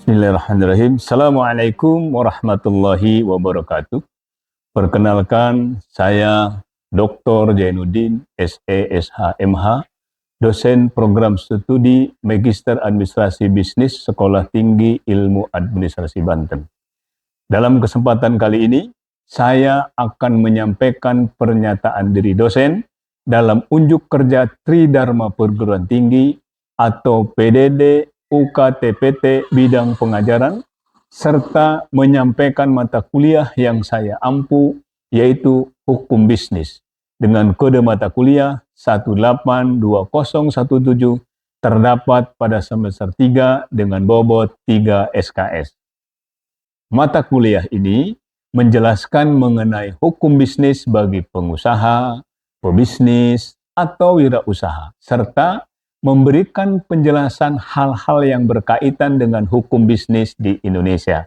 Bismillahirrahmanirrahim. Assalamualaikum warahmatullahi wabarakatuh. Perkenalkan, saya Dr. Jainuddin, SE/SH, MH, dosen program studi Magister Administrasi Bisnis Sekolah Tinggi Ilmu Administrasi Banten. Dalam kesempatan kali ini, saya akan menyampaikan pernyataan diri dosen dalam unjuk kerja Tridharma Perguruan Tinggi atau PDD UKTPT bidang pengajaran, serta menyampaikan mata kuliah yang saya ampu, yaitu Hukum Bisnis, dengan kode mata kuliah 182017 terdapat pada semester 3 dengan bobot 3 SKS. Mata kuliah ini menjelaskan mengenai hukum bisnis bagi pengusaha, pebisnis, atau wirausaha, serta memberikan penjelasan hal-hal yang berkaitan dengan hukum bisnis di Indonesia.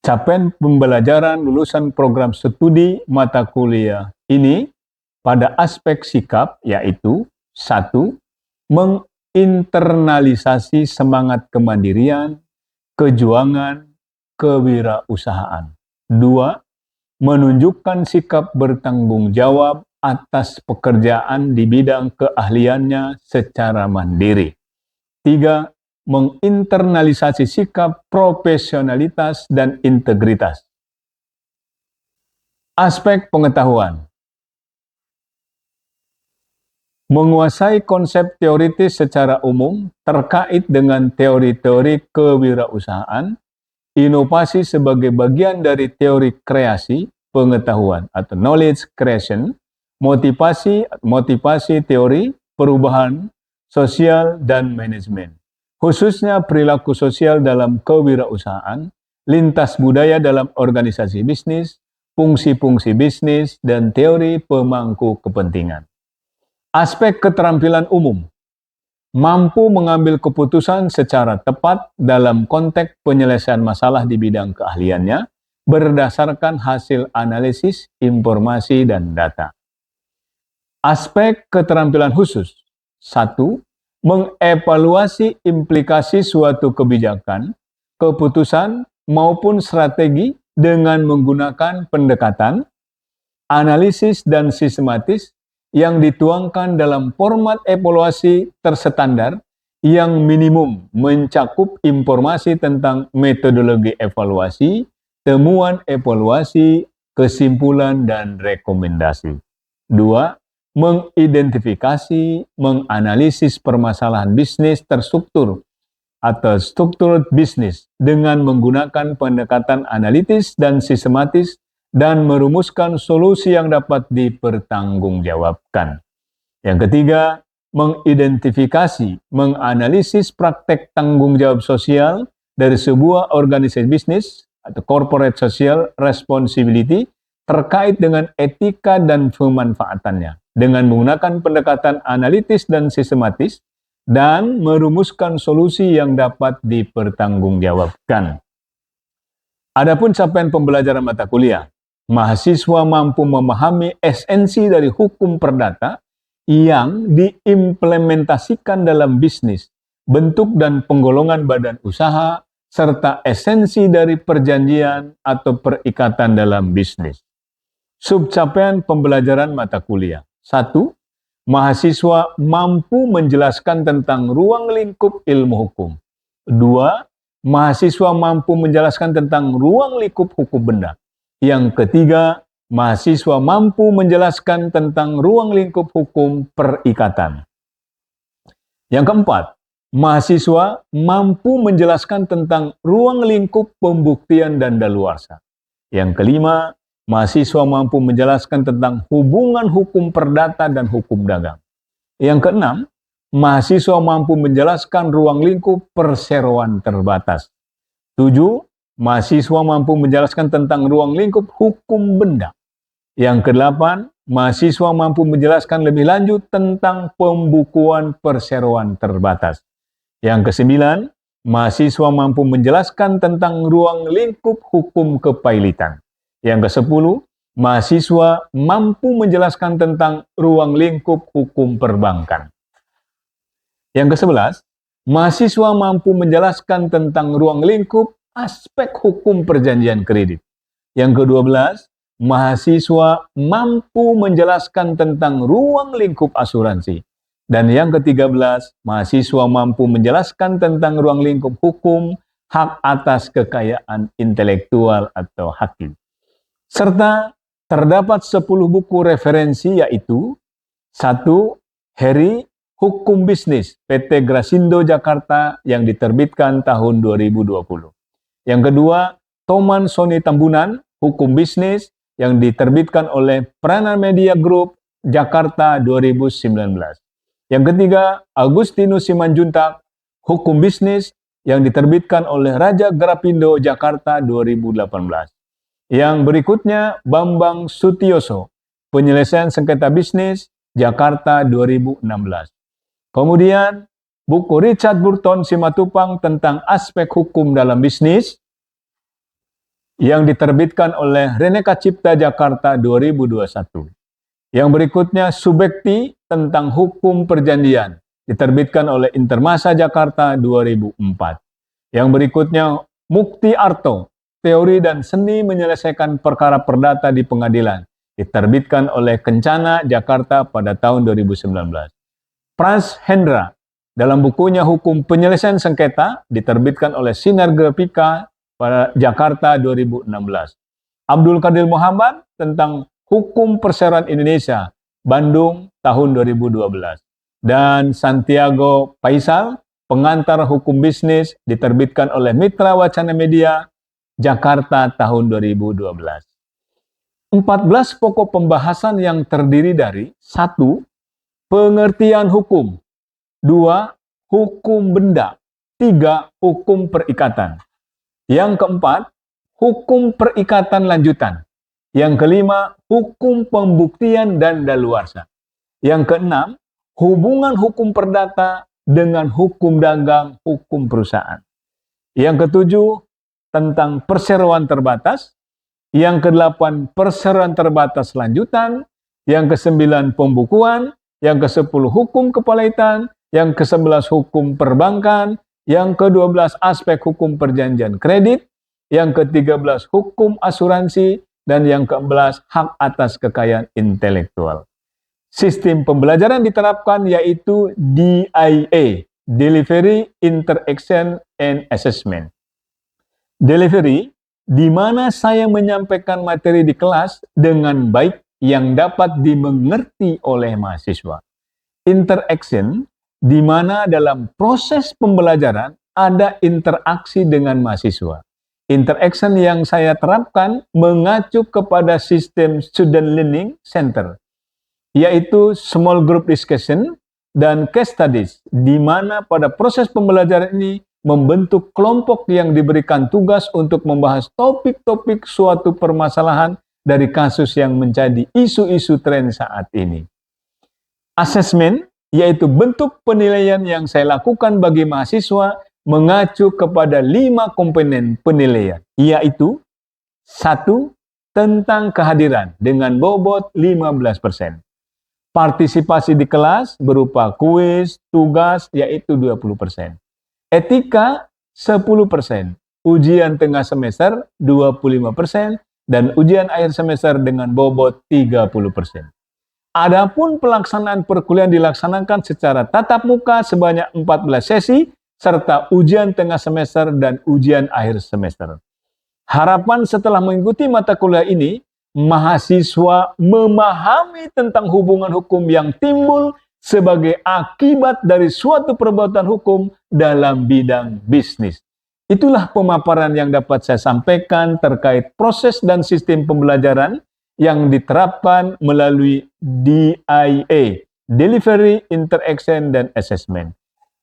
Capaian pembelajaran lulusan program studi mata kuliah ini pada aspek sikap, yaitu 1. Menginternalisasi semangat kemandirian, kejuangan, kewirausahaan. 2. Menunjukkan sikap bertanggung jawab atas pekerjaan di bidang keahliannya secara mandiri. 3. Menginternalisasi sikap profesionalitas dan integritas. Aspek pengetahuan. Menguasai konsep teoritis secara umum terkait dengan teori-teori kewirausahaan, inovasi sebagai bagian dari teori kreasi pengetahuan atau knowledge creation, motivasi teori, perubahan sosial dan manajemen, khususnya perilaku sosial dalam kewirausahaan, lintas budaya dalam organisasi bisnis, fungsi-fungsi bisnis, dan teori pemangku kepentingan. Aspek keterampilan umum, mampu mengambil keputusan secara tepat dalam konteks penyelesaian masalah di bidang keahliannya berdasarkan hasil analisis, informasi, dan data. Aspek keterampilan khusus. 1. Mengevaluasi implikasi suatu kebijakan, keputusan, maupun strategi dengan menggunakan pendekatan, analisis, dan sistematis yang dituangkan dalam format evaluasi terstandar yang minimum mencakup informasi tentang metodologi evaluasi, temuan evaluasi, kesimpulan, dan rekomendasi. 2. Mengidentifikasi, menganalisis permasalahan bisnis terstruktur atau struktur bisnis dengan menggunakan pendekatan analitis dan sistematis dan merumuskan solusi yang dapat dipertanggungjawabkan. Yang ketiga, mengidentifikasi, menganalisis praktek tanggung jawab sosial dari sebuah organisasi bisnis atau corporate social responsibility terkait dengan etika dan pemanfaatannya dengan menggunakan pendekatan analitis dan sistematis dan merumuskan solusi yang dapat dipertanggungjawabkan. Adapun capaian pembelajaran mata kuliah, mahasiswa mampu memahami esensi dari hukum perdata yang diimplementasikan dalam bisnis, bentuk dan penggolongan badan usaha, serta esensi dari perjanjian atau perikatan dalam bisnis. Subcapaian pembelajaran mata kuliah. 1. Mahasiswa mampu menjelaskan tentang ruang lingkup ilmu hukum. 2. Mahasiswa mampu menjelaskan tentang ruang lingkup hukum benda. Yang ketiga, mahasiswa mampu menjelaskan tentang ruang lingkup hukum perikatan. Yang keempat, mahasiswa mampu menjelaskan tentang ruang lingkup pembuktian dan daluarsa. Yang kelima, mahasiswa mampu menjelaskan tentang hubungan hukum perdata dan hukum dagang. Yang keenam, mahasiswa mampu menjelaskan ruang lingkup perseroan terbatas. 7. Mahasiswa mampu menjelaskan tentang ruang lingkup hukum benda. Yang kedelapan, mahasiswa mampu menjelaskan lebih lanjut tentang pembukuan perseroan terbatas. Yang kesembilan, mahasiswa mampu menjelaskan tentang ruang lingkup hukum kepailitan. Yang ke-10, mahasiswa mampu menjelaskan tentang ruang lingkup hukum perbankan. Yang ke-11, mahasiswa mampu menjelaskan tentang ruang lingkup aspek hukum perjanjian kredit. Yang ke-12, mahasiswa mampu menjelaskan tentang ruang lingkup asuransi. Dan yang ke-13, mahasiswa mampu menjelaskan tentang ruang lingkup hukum, hak atas kekayaan intelektual atau hakim. Serta terdapat 10 buku referensi yaitu 1. Heri Hukum Bisnis PT Grasindo Jakarta yang diterbitkan tahun 2020. Yang kedua, Toman Sony Tambunan Hukum Bisnis yang diterbitkan oleh Prana Media Group Jakarta 2019. Yang ketiga, Agustinus Simanjuntak Hukum Bisnis yang diterbitkan oleh Raja Grapindo Jakarta 2018. Yang berikutnya, Bambang Sutioso Penyelesaian Sengketa Bisnis Jakarta 2016. Kemudian, buku Richard Burton Simatupang tentang aspek hukum dalam bisnis yang diterbitkan oleh Reneka Cipta Jakarta 2021. Yang berikutnya Subekti tentang hukum perjanjian diterbitkan oleh Intermasa Jakarta 2004. Yang berikutnya Mukti Arto Teori dan Seni Menyelesaikan Perkara Perdata di Pengadilan diterbitkan oleh Kencana Jakarta pada tahun 2019. Pras Hendra dalam bukunya Hukum Penyelesaian Sengketa diterbitkan oleh Sinar Grafika pada Jakarta 2016. Abdul Qadir Muhammad tentang Hukum Perseroan Indonesia, Bandung tahun 2012. Dan Santiago Faisal, Pengantar Hukum Bisnis, diterbitkan oleh Mitra Wacana Media, Jakarta tahun 2012. 14 pokok pembahasan yang terdiri dari 1. Pengertian hukum, 2. Hukum benda, 3. Hukum perikatan. Yang keempat, hukum perikatan lanjutan. Yang kelima, hukum pembuktian dan daluarsa. Yang keenam, hubungan hukum perdata dengan hukum dagang, hukum perusahaan. Yang ketujuh, tentang perseroan terbatas. Yang kedelapan, perseroan terbatas lanjutan. Yang kesembilan, pembukuan. Yang ke-10, hukum kepelaitan. Yang ke-11, hukum perbankan. Yang ke-12, aspek hukum perjanjian kredit. Yang ke-13, hukum asuransi. Dan yang ke-11, hak atas kekayaan intelektual. Sistem pembelajaran diterapkan yaitu DIA, Delivery, Interaction, and Assessment. Delivery, di mana saya menyampaikan materi di kelas dengan baik yang dapat dimengerti oleh mahasiswa. Interaction, di mana dalam proses pembelajaran ada interaksi dengan mahasiswa. Interaction yang saya terapkan mengacu kepada sistem Student Learning Center, yaitu small group discussion dan case studies, di mana pada proses pembelajaran ini membentuk kelompok yang diberikan tugas untuk membahas topik-topik suatu permasalahan dari kasus yang menjadi isu-isu tren saat ini. Assessment, yaitu bentuk penilaian yang saya lakukan bagi mahasiswa mengacu kepada 5 komponen penilaian, yaitu 1. Tentang kehadiran dengan bobot 15%. Partisipasi di kelas berupa kuis, tugas, yaitu 20%. Etika 10%. Ujian tengah semester 25%. Dan ujian akhir semester dengan bobot 30%. Adapun pelaksanaan perkuliahan dilaksanakan secara tatap muka sebanyak 14 sesi, serta ujian tengah semester dan ujian akhir semester. Harapan setelah mengikuti mata kuliah ini, mahasiswa memahami tentang hubungan hukum yang timbul sebagai akibat dari suatu perbuatan hukum dalam bidang bisnis. Itulah pemaparan yang dapat saya sampaikan terkait proses dan sistem pembelajaran yang diterapkan melalui DIA, Delivery, Interaction, dan Assessment.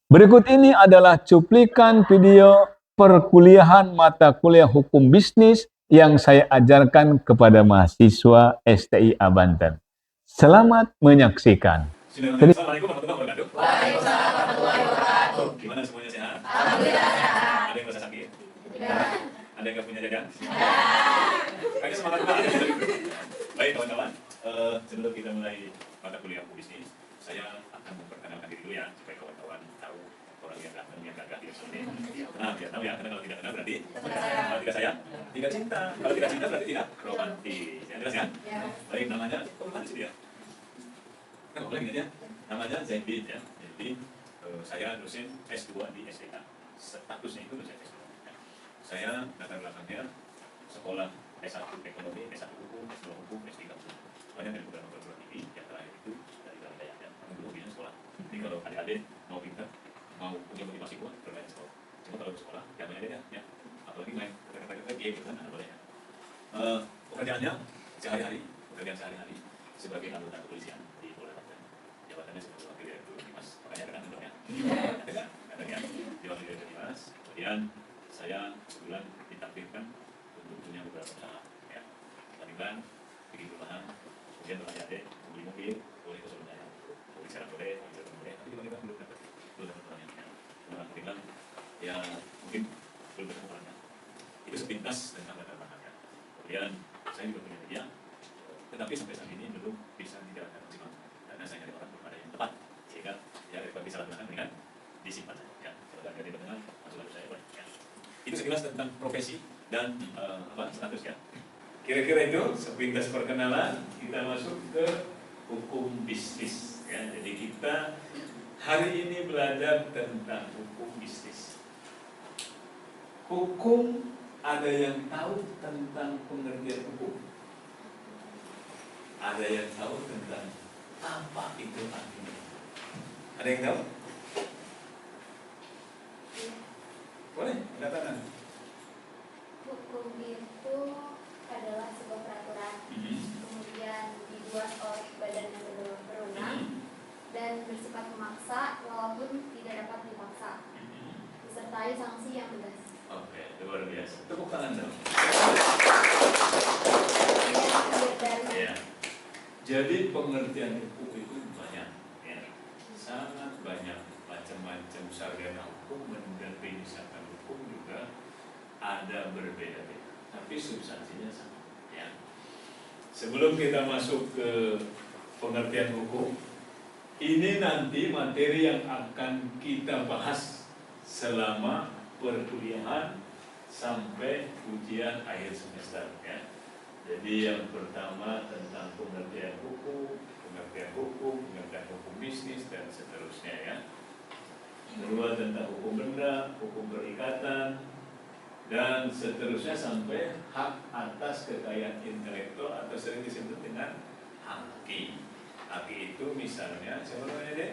Berikut ini adalah cuplikan video perkuliahan mata kuliah hukum bisnis yang saya ajarkan kepada mahasiswa STIA Banten. Selamat menyaksikan. Assalamualaikum warahmatullahi wabarakatuh. Waalaikumsalam warahmatullahi wabarakatuh. Gimana semuanya sehat? Alhamdulillah sehat. Ada yang merasa sakit? Tidak. Ada yang nggak punya jajan? Tidak. Kayaknya semangat banget. Baik kawan-kawan, sebelum kita mulai mata kuliah hukum bisnis, saya akan memperkenalkan diri dulu ya, supaya kawan-kawan tahu orang yang datang biar tahu ya, karena kalau tidak kenal berarti kalau tidak sayang, tidak cinta. Kalau tidak cinta berarti tidak romantis. Ya, jelas ya? Baik, namanya, apa sih dia? Nah, boleh ingat ya? Namanya Zaidin ya. Jadi saya dosen S2 di STK. Statusnya itu dosen S2. Ya. Saya latar belakangnya sekolah S1 ekonomi, S1 hukum, S2 hukum, S3 hukum. Banyak dari program-program ini yang terakhir itu dari Garuda ya. Dulu punya sekolah. Jadi kalau adik-adik mau pintar, mau punya motivasi kuat, bermain sekolah. Cuma kalau di sekolah, jangan main aja ya. Apalagi main kata-kata game gitu kan, nggak boleh ya. Pekerjaannya sehari-hari, pekerjaan sehari-hari sebagai anggota kepolisian di Polda Banten. Jabatannya sebagai wakil direktur Dimas. Makanya ada kan contohnya. Ada ya, di wakil direktur Dimas. Kemudian saya sebulan ditakdirkan untuk punya beberapa usaha. Ya, taniman, bikin perumahan, kemudian kalau adik beli mobil, boleh ke Solo Jaya, boleh sekarang boleh, boleh, tapi tiba-tiba belum dapat perannya. Orang bilang, ya mungkin belum dapat perannya. Itu sepintas tentang latar belakangnya. Kemudian saya juga punya media, tetapi sampai saat ini belum bisa dijalankan maksimal karena saya nyari orang belum ada yang tepat, sehingga ya daripada bisa lakukan dengan disimpan saja. Ya, kalau tidak diperkenal, masuk lalu saya boleh. Ya. Itu sekilas tentang profesi dan status ya. Kira-kira itu sepintas perkenalan. Kita masuk ke hukum bisnis. Ya, jadi kita hari ini belajar tentang hukum bisnis. Hukum, ada yang tahu tentang pengertian hukum? Ada yang tahu tentang apa itu artinya? Ada yang tahu? Boleh, ada tangan. Hukum itu adalah sebuah peraturan, kemudian dibuat oleh badan yang berwenang dan bersifat memaksa walaupun tidak dapat dipaksa, disertai sanksi yang tegas. Oke, luar biasa. Tepuk tangan dong. Ya. Jadi pengertian hukum itu banyak, ya. Sangat banyak, macam-macam sarjana hukum mendefinisikan hukum juga ada berbeda-beda, tapi substansinya sama. Ya. Sebelum kita masuk ke pengertian hukum, ini nanti materi yang akan kita bahas selama perkuliahan sampai ujian akhir semester. Ya. Jadi yang pertama tentang pengertian hukum, pengertian hukum bisnis dan seterusnya ya. Kedua tentang hukum benda, hukum berikatan, dan seterusnya sampai hak atas kekayaan intelektual atau sering disebut dengan haki. Haki itu misalnya, siapa namanya deh?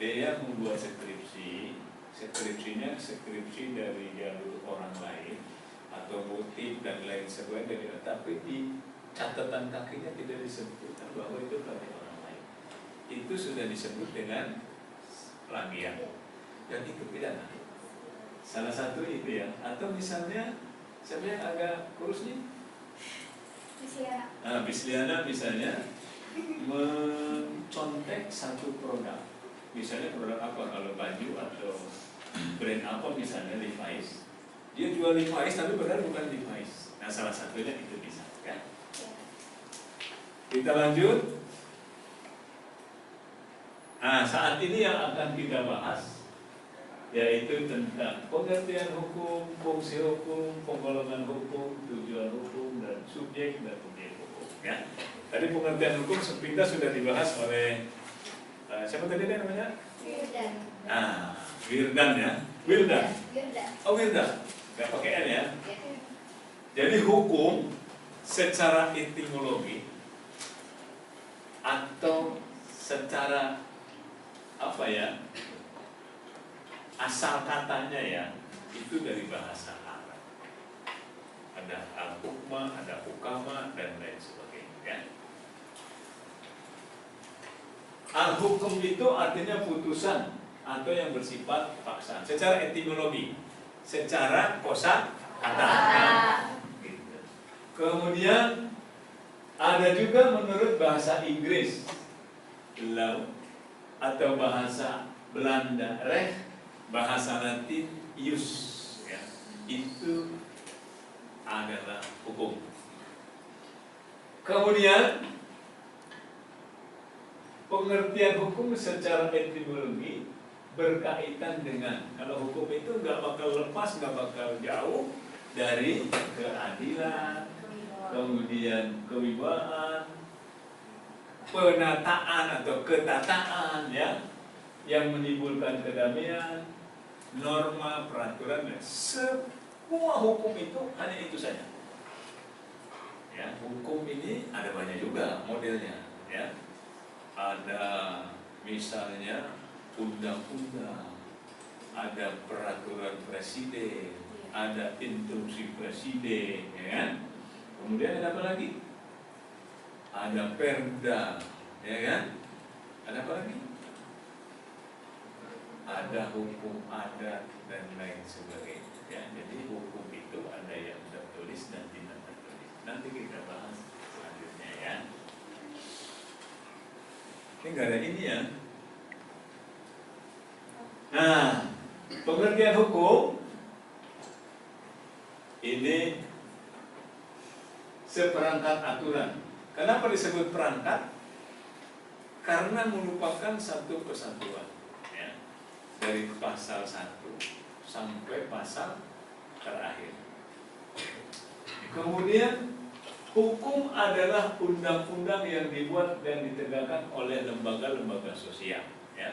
Dia membuat skripsinya skripsi dari jalur orang lain atau motif dan lain sebagainya, tapi di catatan kakinya tidak disebutkan bahwa itu karya orang lain. Itu sudah disebut dengan plagiat dan itu pidana. Salah satu itu ya, atau misalnya siapa yang agak kurus nih? Bisliana misalnya mencontek satu produk, misalnya produk apa, kalau baju atau brand apa misalnya Levi's, dia jual Levi's tapi benar bukan Levi's. Nah salah satunya itu bisa ya. Kita lanjut. Nah saat ini yang akan kita bahas yaitu tentang pengertian hukum, fungsi hukum, penggolongan hukum, tujuan hukum, dan subjek dan objek hukum. Ya. Tadi pengertian hukum sepintas sudah dibahas oleh siapa tadi namanya? Wirdan. Wirdan ya. Wirdan. Oh Wirdan. Gak pakai N ya. Jadi hukum secara etimologi atau secara apa ya? Asal katanya ya, itu dari bahasa Arab. Ada al-hukma, ada hukama, dan lain sebagainya. Ya. Al-hukum itu artinya putusan atau yang bersifat paksaan. Secara etimologi, secara kosa kata. Gitu. Kemudian ada juga menurut bahasa Inggris, law, atau bahasa Belanda, recht, bahasa Latin ius, ya, itu adalah hukum. Kemudian pengertian hukum secara etimologi berkaitan dengan, kalau hukum itu nggak bakal lepas, nggak bakal jauh dari keadilan, kemudian kewibawaan, penataan atau ketataan ya, yang menimbulkan kedamaian, norma, peraturan, dan semua hukum itu hanya itu saja. Ya, hukum ini ada banyak juga modelnya, ya. Ada misalnya undang-undang, ada peraturan presiden, ada instruksi presiden, ya kan? Kemudian ada apa lagi? Ada perda, ya kan? Ada apa lagi? Ada hukum adat dan lain sebagainya. Ya, jadi hukum itu ada yang tertulis dan tidak tertulis. Nanti kita bahas selanjutnya ya. Ini nggak ada ini ya. Nah, pengertian hukum ini seperangkat aturan. Kenapa disebut perangkat? Karena merupakan satu kesatuan ya. Dari pasal 1 sampai pasal terakhir. Kemudian hukum adalah undang-undang yang dibuat dan ditegakkan oleh lembaga-lembaga sosial ya.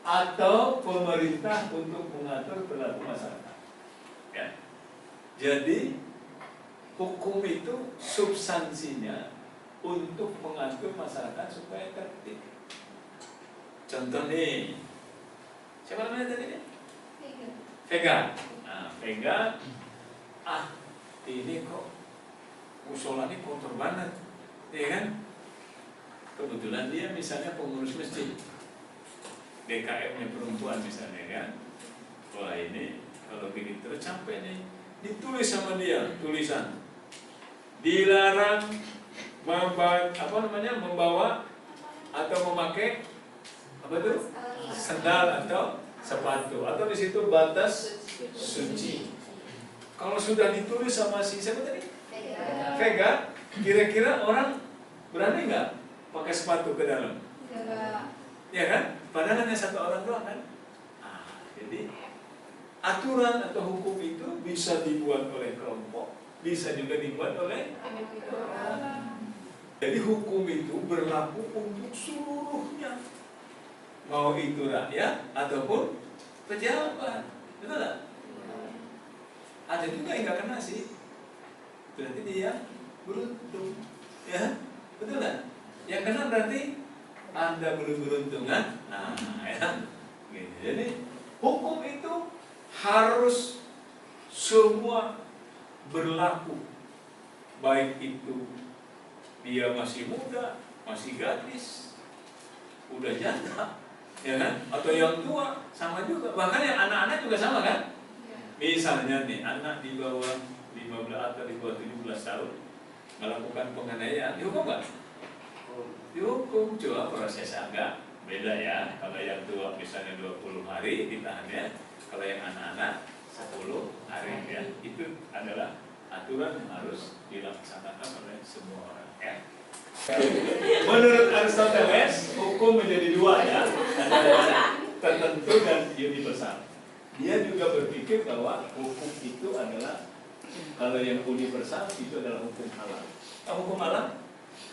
Atau pemerintah untuk mengatur perilaku masyarakat ya. Jadi hukum itu substansinya untuk mengatur masyarakat supaya tertib. Contoh nih, siapa namanya tadi? Vega. Nah, Vega, ini kok musola ini kotor banget, ya kan? Kebetulan dia misalnya pengurus masjid, DKM-nya perempuan misalnya kan. Wah ini kalau gini terus capek nih. Ditulis sama dia tulisan, dilarang membawa atau memakai apa tuh? Sendal atau sepatu, atau di situ batas suci. Kalau sudah ditulis sama si siapa tadi? Vega, kira-kira orang berani nggak pakai sepatu ke dalam? Ya kan? Padahal hanya satu orang doang kan? Jadi aturan atau hukum itu bisa dibuat oleh kelompok, bisa juga dibuat oleh jadi hukum itu berlaku untuk seluruhnya, mau itu rakyat ataupun pejabat, betul tak? Ada juga yang nggak kena sih, berarti dia beruntung, ya, betul tak? Yang kena berarti Anda belum beruntung kan? Nah, ya, gitu. Jadi hukum itu harus semua berlaku, baik itu dia masih muda, masih gadis, udah janda, ya kan? Atau yang tua, sama juga. Bahkan yang anak-anak juga sama kan? Misalnya nih, anak di bawah 15 atau di bawah 17 tahun melakukan penganiayaan, dihukum nggak? Dihukum, cuma proses agak beda ya. Kalau yang tua misalnya 20 hari ditahannya, kalau yang anak-anak 10 hari ya. Itu adalah aturan yang harus dilaksanakan oleh semua orang ya. Menurut Aristoteles, hukum menjadi dua ya, ada tertentu dan universal. Dia juga berpikir bahwa hukum itu adalah, kalau yang universal itu adalah hukum alam. Hukum alam,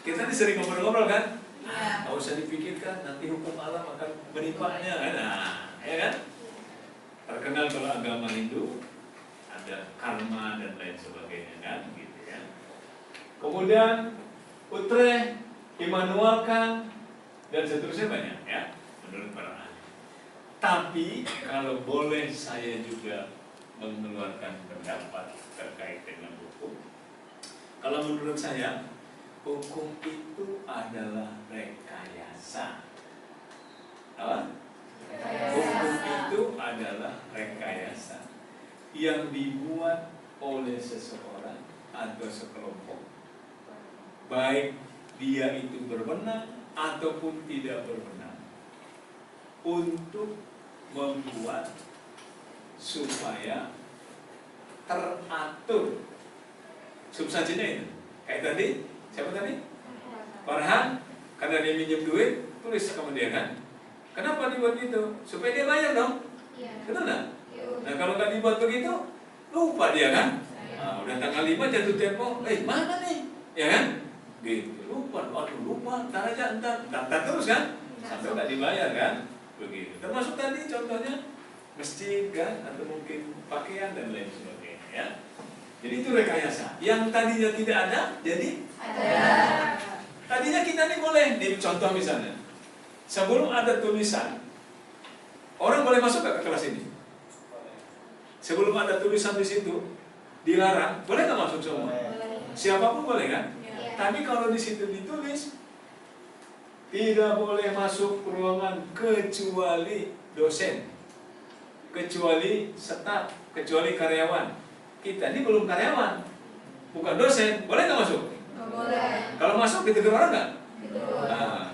kita ini sering ngobrol-ngobrol kan? Nggak usah dipikirkan, nanti hukum alam akan menimpanya kan? Nah, ya kan? Terkenal kalau agama Hindu ada karma dan lain sebagainya kan, gitu ya. Kemudian Utrecht, Immanuel Kant dan seterusnya banyak ya, menurut para ahli. Tapi kalau boleh saya juga mengeluarkan pendapat terkait dengan hukum, kalau menurut saya hukum itu adalah rekayasa. Apa? Hukum itu adalah rekayasa yang dibuat oleh seseorang atau sekelompok, baik dia itu berwenang ataupun tidak berwenang, untuk membuat supaya teratur substansinya itu. Kayak tadi, siapa tadi? Farhan, karena dia minjem duit, tulis sama dia kan? Kenapa dibuat gitu? Supaya dia bayar dong. Iya. Betul nggak? Iya. Nah kalau nggak dibuat begitu, lupa dia kan? Nah, udah tanggal 5 jatuh tempo, mana nih? Ya kan? Gitu, lupa, aduh lupa, ntar aja, ntar terus kan? Sampai nggak dibayar kan? Begitu. Termasuk tadi contohnya masjid kan, atau mungkin pakaian dan lain sebagainya ya. Jadi itu rekayasa. Yang tadinya tidak ada, jadi Ada. tadinya kita nih boleh. Nih contoh misalnya, sebelum ada tulisan, orang boleh masuk nggak ke kelas ini? Sebelum ada tulisan di situ, dilarang, boleh nggak masuk semua? Siapapun boleh kan? Iya. Tapi kalau di situ ditulis, tidak boleh masuk ruangan kecuali dosen, kecuali staf, kecuali karyawan. Kita ini belum karyawan, bukan dosen, boleh nggak masuk? Nggak boleh. Kalau masuk ditegur orang nggak? Gitu.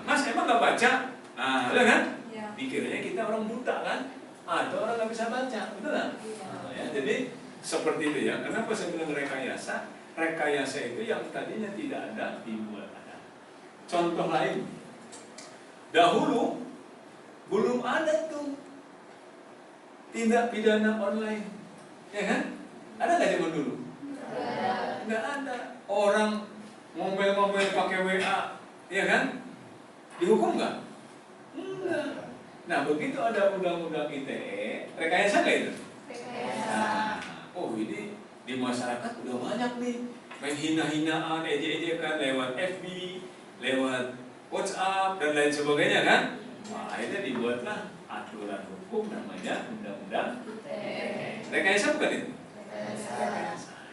Mas emang nggak baca? Udah kan? Iya. Pikirnya kita orang buta kan? Atau orang nggak bisa baca, betul nggak? Ya, jadi seperti itu ya. Kenapa saya bilang rekayasa? Rekayasa itu yang tadinya tidak ada dibuat ada. Contoh lain, dahulu belum ada tuh tindak pidana online, ya kan? Ada nggak zaman dulu? Nggak ada. Orang ngomel-ngomel pakai WA, ya kan? Dihukum nggak? Enggak. Nah begitu ada undang-undang ITE, rekayasa nggak itu? Nah, oh ini di masyarakat udah banyak nih main hina-hinaan, ejek-ejekan lewat FB, lewat WhatsApp dan lain sebagainya kan? Nah, akhirnya dibuatlah aturan hukum namanya undang-undang ITE. Rekayasa bukan itu?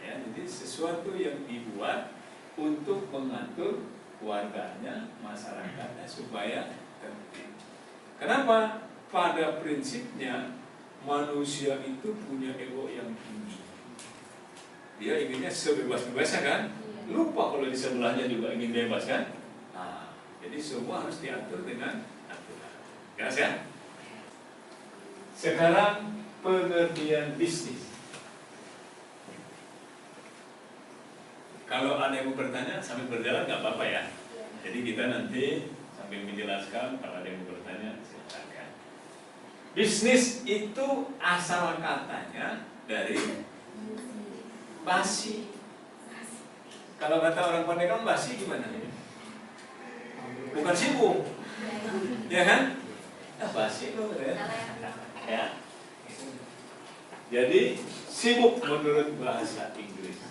Ya, jadi sesuatu yang dibuat untuk mengatur warganya, masyarakatnya supaya tertib. Kenapa? Pada prinsipnya manusia itu punya ego yang tinggi. Dia inginnya sebebas-bebasnya kan? Lupa kalau di sebelahnya juga ingin bebas kan? Nah, jadi semua harus diatur dengan aturan. Jelas ya? Sekarang pengertian bisnis. Kalau ada yang mau bertanya sambil berjalan nggak apa-apa ya. Jadi kita nanti sambil menjelaskan, kalau ada yang mau bertanya silakan. Bisnis itu asal katanya dari basi. Kalau kata orang pandai kan basi gimana? Bukan sibuk, ya kan? Basi loh ya. Jadi sibuk menurut bahasa Inggris.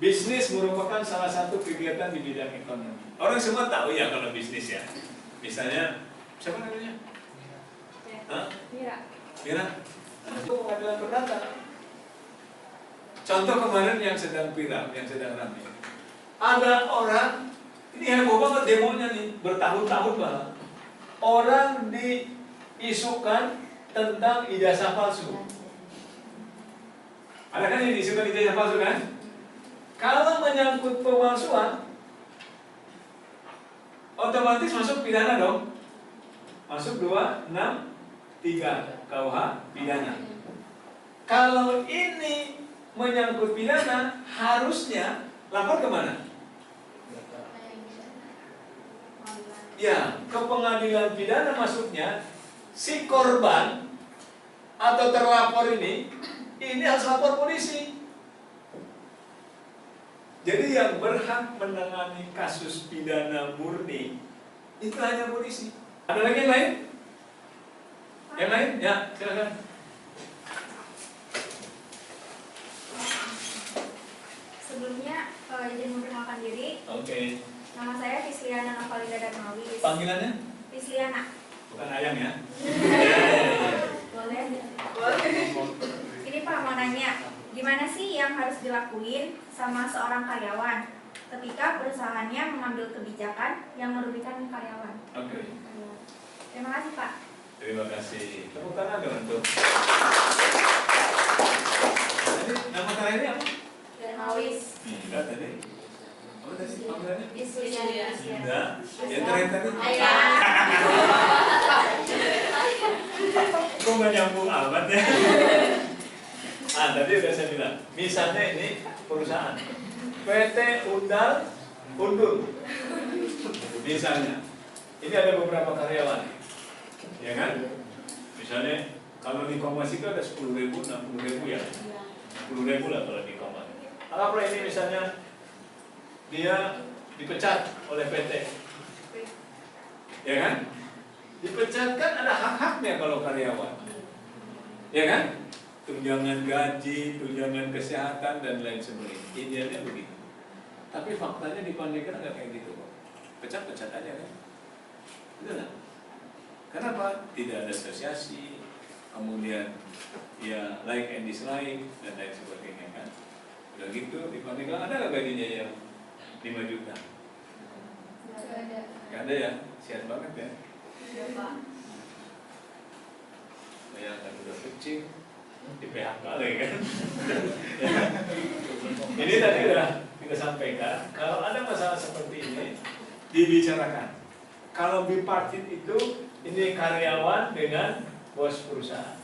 Bisnis merupakan salah satu kegiatan di bidang ekonomi. Orang semua tahu ya kalau bisnis ya. Misalnya, siapa namanya? Mira. Mira? Itu pengadilan perdata. Contoh kemarin yang sedang viral, yang sedang ramai. Ada orang, ini heboh banget demonya nih, bertahun-tahun banget. Orang diisukan tentang ijazah palsu. Ada kan yang diisukan ijazah palsu kan? Kalau menyangkut pemalsuan, otomatis masuk pidana dong. Masuk 263 KUH pidana. Kalau ini menyangkut pidana, harusnya lapor kemana? Ya, ke pengadilan pidana masuknya. Si korban atau terlapor ini harus lapor polisi. Jadi yang berhak menangani kasus pidana murni itu hanya polisi. Ada lagi yang lain? Yang lain? Ya, silakan. Sebelumnya izin memperkenalkan diri. Oke. Nama saya Fisliana Novalida Darmawi. Panggilannya? Fisliana. Bukan ayang ya? Boleh? Ini Pak mau nanya, gimana sih yang harus dilakuin sama seorang karyawan ketika perusahaannya mengambil kebijakan yang merugikan karyawan? Oke. Terima kasih Pak. Terima kasih. Tepuk tangan dong untuk. Tadi nama terakhirnya apa? Darmawis. Enggak tadi. Apa tadi panggilannya? Fisliana. Enggak. Yang terakhir tadi. Kok nggak nyambung amat ya? Tadi udah saya bilang. Misalnya ini perusahaan PT Undal Undur. Misalnya. Ini ada beberapa karyawan, ya kan? Misalnya kalau di Kompas itu ada 10.000, 60.000 ya, 10.000 lah kalau di Kompas. Anggaplah ini misalnya dia dipecat oleh PT, ya kan? Dipecat kan ada hak-haknya kalau karyawan, ya kan? Tunjangan gaji, tunjangan kesehatan dan lain sebagainya. Idealnya begitu. Tapi faktanya di Pandeglang nggak kayak gitu kok. Pecat-pecat aja kan? Betul nggak? Kenapa? Tidak ada asosiasi, kemudian ya like and dislike dan lain sebagainya kan? Udah gitu di Pandeglang ada nggak gajinya yang 5 juta? Nggak ada ya? Sian banget ya? Bayangkan udah kecil di PHK lagi kan? Ini tadi udah kita sampaikan, kalau ada masalah seperti ini dibicarakan. Kalau bipartit itu ini karyawan dengan bos perusahaan.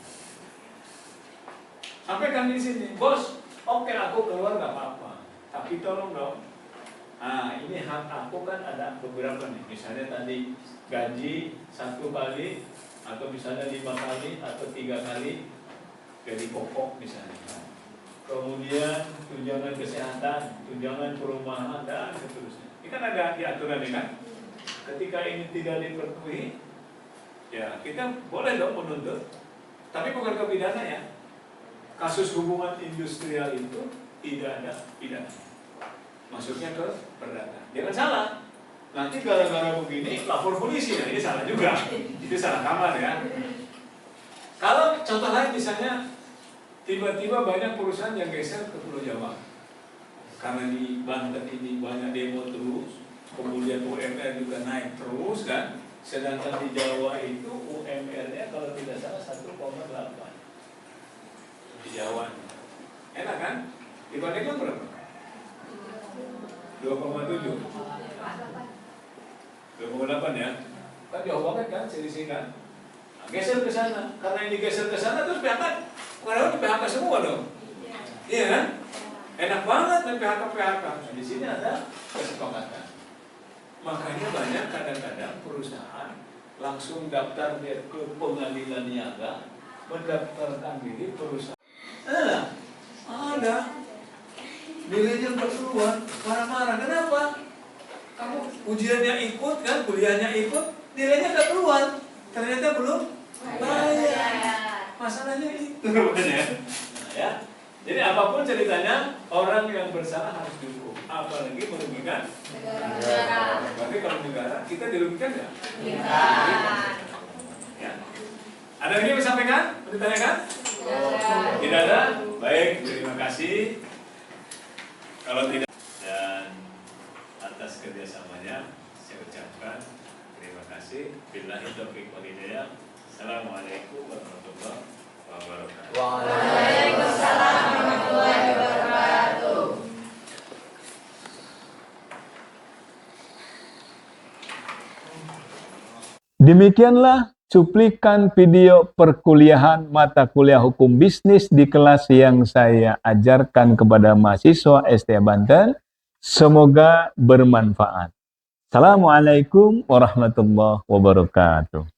Sampaikan di sini, bos, oke aku keluar nggak apa-apa, tapi tolong dong. Nah ini hak aku kan ada beberapa nih, misalnya tadi gaji 1 kali atau misalnya 5 kali atau 3 kali gaji pokok misalnya. Kemudian tunjangan kesehatan, tunjangan perumahan dan seterusnya. Ini kan ada di aturan ini kan. Ketika ini tidak dipenuhi, ya kita boleh dong menuntut, tapi bukan ke pidana ya. Kasus hubungan industrial itu tidak ada pidana, masuknya ke perdata. Jangan salah, nanti gara-gara begini lapor polisi, ya ini salah juga. Itu salah kamar ya. Kalau contoh lain misalnya tiba-tiba banyak perusahaan yang geser ke Pulau Jawa karena di Banten ini banyak demo terus, kemudian UMR juga naik terus kan, sedangkan di Jawa itu UMR-nya kalau tidak salah 1,8 di Jawa. Enak kan? Di Pandeglang berapa? 2,7 2,8 ya? Kan jauh banget kan, selisih kan? Nah, geser ke sana, karena ini geser ke sana terus PHK, karyawan di PHK semua dong. Iya kan? Enak banget main PHK. Nah, di sini ada kesepakatan. Makanya banyak kadang-kadang perusahaan langsung daftar dia ke pengadilan niaga, mendaftarkan diri perusahaan. Ada nilainya nggak keluar, marah-marah. Kenapa? Kamu ujiannya ikut kan, kuliahnya ikut, nilainya nggak keluar. Ternyata belum bayar. Masalahnya itu, ya. Jadi apapun ceritanya, orang yang bersalah harus dihukum. Apalagi merugikan negara. Berarti kalau negara, kita dirugikan nggak? Ya. Ada lagi yang disampaikan? Ditanyakan? Tidak ada? Baik, terima kasih. Kalau tidak, dan atas kerjasamanya saya ucapkan terima kasih. Billahi taufiq wal hidayah. Assalamualaikum warahmatullahi wabarakatuh. Waalaikumsalam warahmatullahi wabarakatuh. Demikianlah cuplikan video perkuliahan mata kuliah hukum bisnis di kelas yang saya ajarkan kepada mahasiswa STA Banten. Semoga bermanfaat. Assalamualaikum warahmatullahi wabarakatuh.